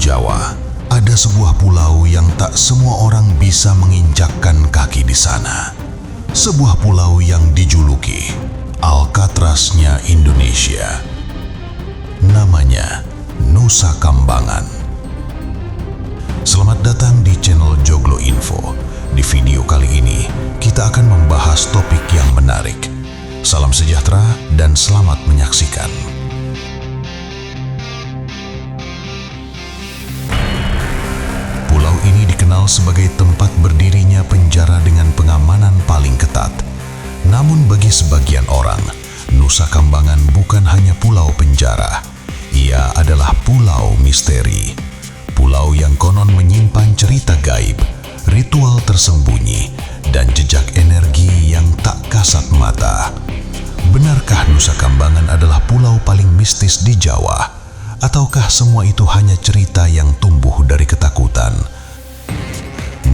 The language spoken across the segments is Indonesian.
Jawa, ada sebuah pulau yang tak semua orang bisa menginjakkan kaki di sana. Sebuah pulau yang dijuluki Alcatraznya Indonesia. Namanya Nusa Kambangan. Selamat datang di channel Joglo Info. Di video kali ini, kita akan membahas topik yang menarik. Salam sejahtera dan selamat menyaksikan. Pulau ini dikenal sebagai tempat berdirinya penjara dengan pengamanan paling ketat. Namun bagi sebagian orang, Nusa Kambangan bukan hanya pulau penjara. Ia adalah pulau misteri. Pulau yang konon menyimpan cerita gaib, ritual tersembunyi, dan jejak energi yang tak kasat mata. Benarkah Nusa Kambangan adalah pulau paling mistis di Jawa? Ataukah semua itu hanya cerita yang tumbuh dari ketakutan?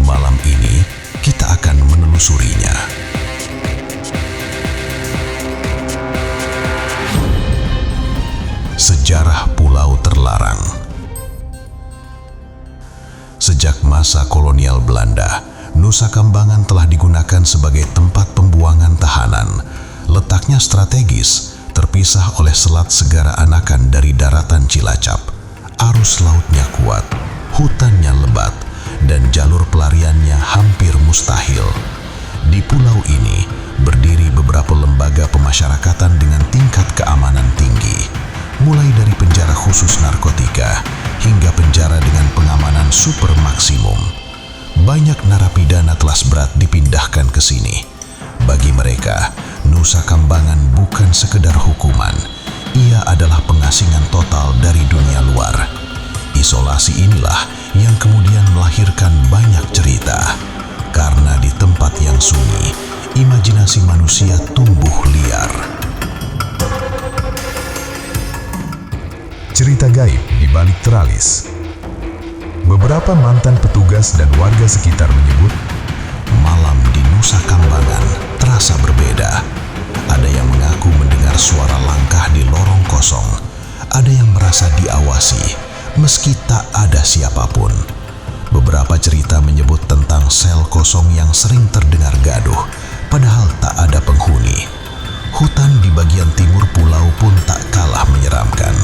Malam ini, kita akan menelusurinya. Sejarah Pulau Terlarang. Sejak masa kolonial Belanda, Nusa Kambangan telah digunakan sebagai tempat pembuangan tahanan. Letaknya strategis, terpisah oleh Selat Segara Anakan dari daratan Cilacap. Arus lautnya kuat, hutannya lebat, dan jalur pelariannya hampir mustahil. Di pulau ini berdiri beberapa lembaga pemasyarakatan dengan tingkat keamanan tinggi, mulai dari penjara khusus narkotika hingga penjara dengan pengamanan super maksimum. Banyak narapidana kelas berat dipindahkan ke sini. Bagi mereka, Nusa Kambangan bukan sekedar hukuman, ia adalah pengasingan total dari dunia luar. Isolasi inilah yang kemudian melahirkan banyak cerita. Karena di tempat yang sunyi, imajinasi manusia tumbuh liar. Cerita gaib di balik teralis. Beberapa mantan petugas dan warga sekitar menyebut, malam di Nusa Kambangan terasa berbeda. Ada yang mengaku mendengar suara langkah di lorong kosong. Ada yang merasa diawasi, meski tak ada siapapun. Beberapa cerita menyebut tentang sel kosong yang sering terdengar gaduh, padahal tak ada penghuni. Hutan di bagian timur pulau pun tak kalah menyeramkan.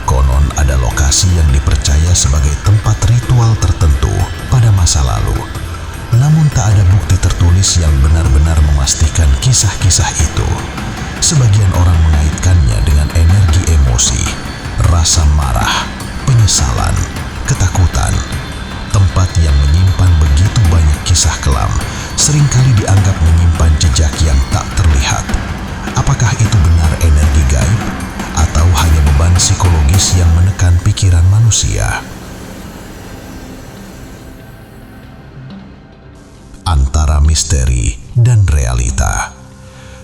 Konon ada lokasi yang dipercaya sebagai tempat ritual tertentu pada masa lalu. Namun tak ada bukti tertulis yang benar-benar memastikan kisah-kisah itu. Sebagian orang mengaitkannya dengan energi emosi, rasa marah, penyesalan, ketakutan. Tempat yang menyimpan begitu banyak kisah kelam seringkali dianggap menyimpan jejak yang tak terlihat. Apakah itu benar energi gaib? Atau hanya beban psikologis yang menekan pikiran manusia? Antara misteri dan realita.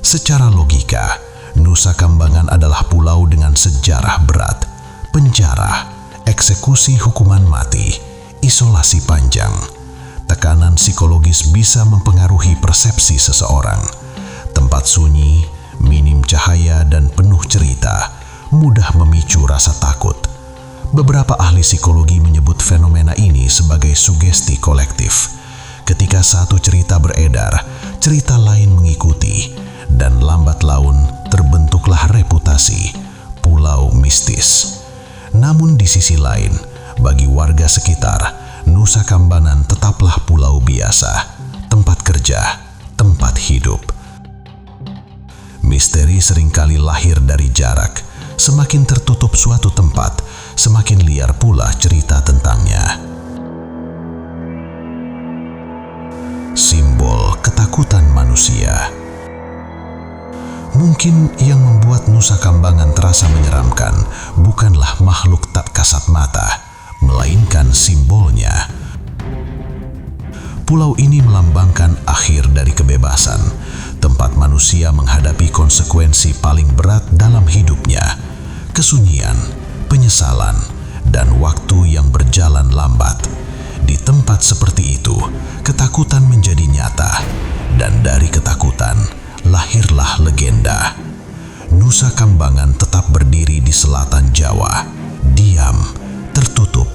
Secara logika, Nusa Kambangan adalah pulau dengan sejarah berat, penjara, eksekusi hukuman mati, isolasi panjang. Tekanan psikologis bisa mempengaruhi persepsi seseorang. Tempat sunyi, minim cahaya, dan penuh cerita mudah memicu rasa takut. Beberapa ahli psikologi menyebut fenomena ini sebagai sugesti kolektif. Ketika satu cerita beredar, cerita lain mengikuti, dan lambat laun terbentuklah reputasi pulau mistis. Namun di sisi lain, bagi warga sekitar, Nusa Kambangan tetaplah pulau biasa, tempat kerja, tempat hidup. Misteri seringkali lahir dari jarak. Semakin tertutup suatu tempat, semakin liar pula cerita tentangnya. Simbol ketakutan manusia. Mungkin yang membuat Nusa Kambangan terasa menyeramkan bukanlah makhluk tak kasat mata, melainkan simbolnya. Pulau ini melambangkan akhir dari kebebasan, tempat manusia menghadapi konsekuensi paling berat dalam hidupnya, kesunyian, penyesalan, dan waktu yang berjalan lambat. Di tempat seperti itu, ketakutan menjadi nyata, dan dari ketakutan lahirlah legenda. Nusa Kambangan tetap berdiri di selatan Jawa, diam, tertutup,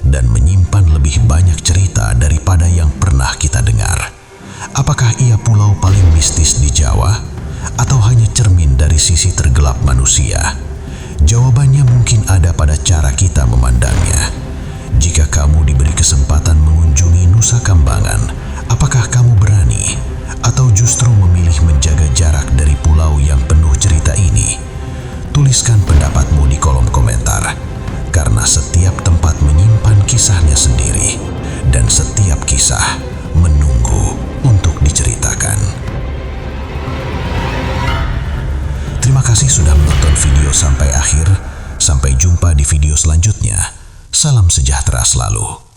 dan menyimpan lebih banyak cerita daripada yang pernah kita dengar. Apakah ia pulau paling mistis di Jawa, atau hanya cermin dari sisi tergelap manusia? Jawabannya mungkin ada pada cara kita memandangnya. Jika kamu diberi kesempatan mengunjungi Nusa Kambangan, apakah kamu berani, atau justru memilih menjaga jarak dari pulau yang penuh cerita ini? Tuliskan pendapatmu di kolom komentar, karena setiap tempat menyimpan kisahnya sendiri, dan setiap kisah menunggu untuk diceritakan. Terima kasih sudah menonton video sampai akhir. Sampai jumpa di video selanjutnya. Salam sejahtera selalu.